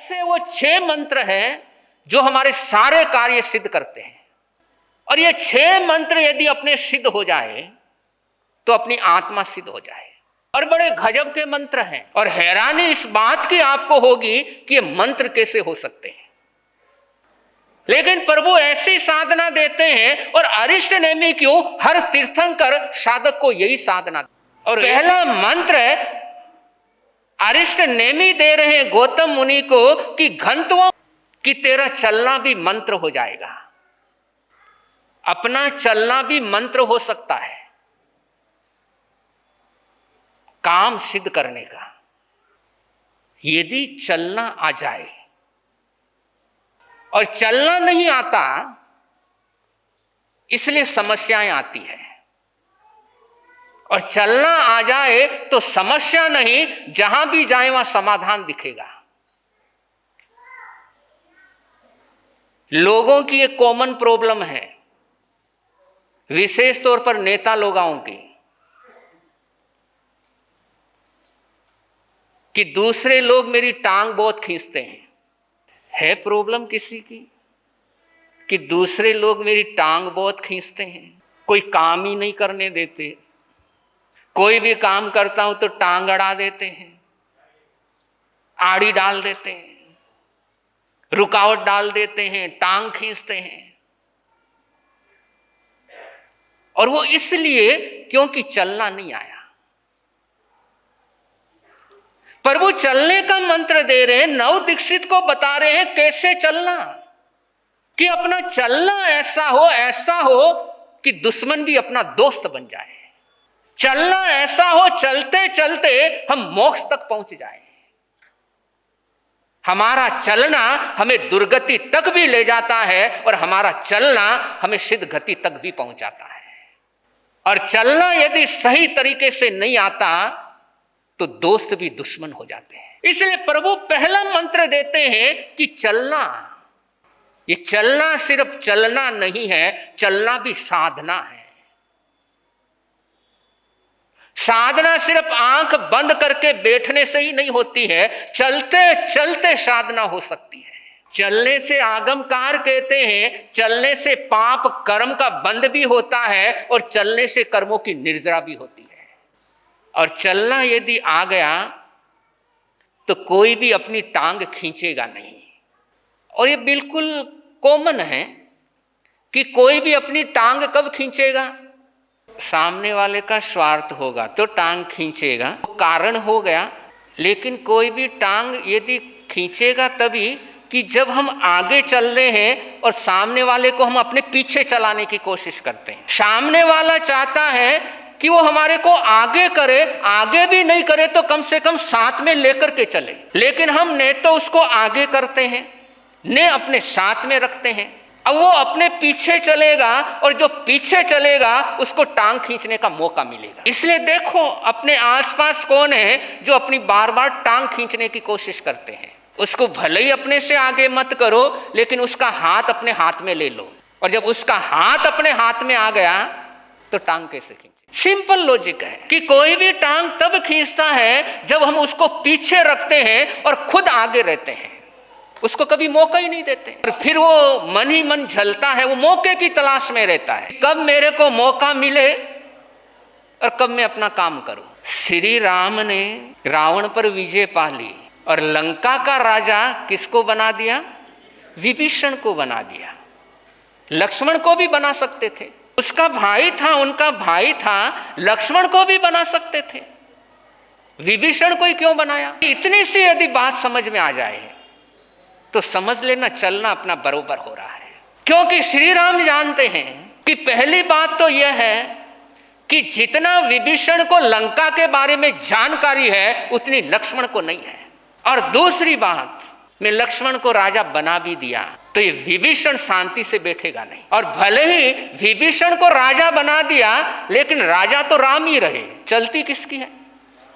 ऐसे वो 6 मंत्र हैं जो हमारे सारे कार्य सिद्ध करते हैं। और ये 6 मंत्र यदि अपने सिद्ध हो जाए तो अपनी आत्मा सिद्ध हो जाए। और बड़े गजब के मंत्र हैं, और हैरानी इस बात की आपको होगी कि ये मंत्र कैसे हो सकते हैं। लेकिन प्रभु ऐसी साधना देते हैं, और अरिष्ट नेमि क्यों, हर तीर्थंकर साधक को यही साधना। और पहला मंत्र अरिष्ट नेमि दे रहे हैं गौतम मुनि को कि घंटों कि तेरा चलना भी मंत्र हो जाएगा। अपना चलना भी मंत्र हो सकता है काम सिद्ध करने का, यदि चलना आ जाए। और चलना नहीं आता इसलिए समस्याएं आती है, और चलना आ जाए तो समस्या नहीं, जहां भी जाए वहां समाधान दिखेगा। लोगों की एक कॉमन प्रॉब्लम है, विशेष तौर पर नेता लोगों की, कि दूसरे लोग मेरी टांग बहुत खींचते हैं। है प्रॉब्लम किसी की कि दूसरे लोग मेरी टांग बहुत खींचते हैं, कोई काम ही नहीं करने देते, कोई भी काम करता हूं तो टांग अड़ा देते हैं, आड़ी डाल देते हैं, रुकावट डाल देते हैं, टांग खींचते हैं। और वो इसलिए क्योंकि चलना नहीं आया। प्रभु चलने का मंत्र दे रहे हैं, नव दीक्षित को बता रहे हैं कैसे चलना, कि अपना चलना ऐसा हो कि दुश्मन भी अपना दोस्त बन जाए। चलना ऐसा हो चलते चलते हम मोक्ष तक पहुंच जाए। हमारा चलना हमें दुर्गति तक भी ले जाता है, और हमारा चलना हमें सिद्ध गति तक भी पहुंचाता है। और चलना यदि सही तरीके से नहीं आता तो दोस्त भी दुश्मन हो जाते हैं। इसलिए प्रभु पहला मंत्र देते हैं कि चलना, ये चलना सिर्फ चलना नहीं है, चलना भी साधना है। साधना सिर्फ आंख बंद करके बैठने से ही नहीं होती है, चलते चलते साधना हो सकती है। चलने से आगमकार कहते हैं, चलने से पाप कर्म का बंध भी होता है, और चलने से कर्मों की निर्जरा भी होती है। और चलना यदि आ गया तो कोई भी अपनी टांग खींचेगा नहीं। और ये बिल्कुल कॉमन है कि कोई भी अपनी टांग कब खींचेगा, सामने वाले का स्वार्थ होगा तो टांग खींचेगा, कारण हो गया। लेकिन कोई भी टांग यदि खींचेगा तभी कि जब हम आगे चल रहे हैं और सामने वाले को हम अपने पीछे चलाने की कोशिश करते हैं। सामने वाला चाहता है कि वो हमारे को आगे करे, आगे भी नहीं करे तो कम से कम साथ में लेकर के चले। लेकिन हम ने तो उसको आगे करते हैं, ने अपने साथ में रखते हैं। अब वो अपने पीछे चलेगा, और जो पीछे चलेगा उसको टांग खींचने का मौका मिलेगा। इसलिए देखो अपने आसपास कौन है जो अपनी बार बार टांग खींचने की कोशिश करते हैं। उसको भले ही अपने से आगे मत करो, लेकिन उसका हाथ अपने हाथ में ले लो। और जब उसका हाथ अपने हाथ में आ गया तो टांग कैसे खींचे। सिंपल लॉजिक है कि कोई भी टांग तब खींचता है जब हम उसको पीछे रखते हैं और खुद आगे रहते हैं, उसको कभी मौका ही नहीं देते। और फिर वो मन ही मन झलता है, वो मौके की तलाश में रहता है, कब मेरे को मौका मिले और कब मैं अपना काम करूं। श्री राम ने रावण पर विजय पा ली, और लंका का राजा किसको बना दिया, विभीषण को बना दिया। लक्ष्मण को भी बना सकते थे, उसका भाई था, उनका भाई था, लक्ष्मण को भी बना सकते थे, विभीषण को ही क्यों बनाया। इतनी सी यदि बात समझ में आ जाए तो समझ लेना चलना अपना बरोबर हो रहा है। क्योंकि श्री राम जानते हैं कि पहली बात तो यह है कि जितना विभीषण को लंका के बारे में जानकारी है उतनी लक्ष्मण को नहीं है। और दूसरी बात, मैं लक्ष्मण को राजा बना भी दिया तो ये विभीषण शांति से बैठेगा नहीं। और भले ही विभीषण को राजा बना दिया, लेकिन राजा तो राम ही रहे, चलती किसकी है।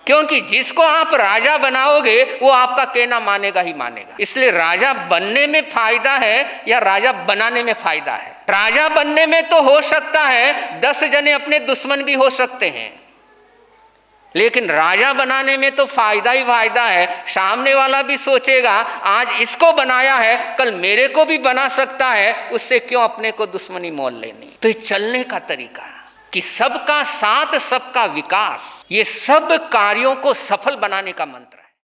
क्योंकि जिसको आप राजा बनाओगे वो आपका कहना मानेगा ही मानेगा। इसलिए राजा बनने में फायदा है या राजा बनाने में फायदा है। राजा बनने में तो हो सकता है 10 जने अपने दुश्मन भी हो सकते हैं, लेकिन राजा बनाने में तो फायदा ही फायदा है। सामने वाला भी सोचेगा आज इसको बनाया है कल मेरे को भी बना सकता है, उससे क्यों अपने को दुश्मनी मोल लेनी। तो ये चलने का तरीका कि सबका साथ सबका विकास, ये सब कार्यों को सफल बनाने का मंत्र है।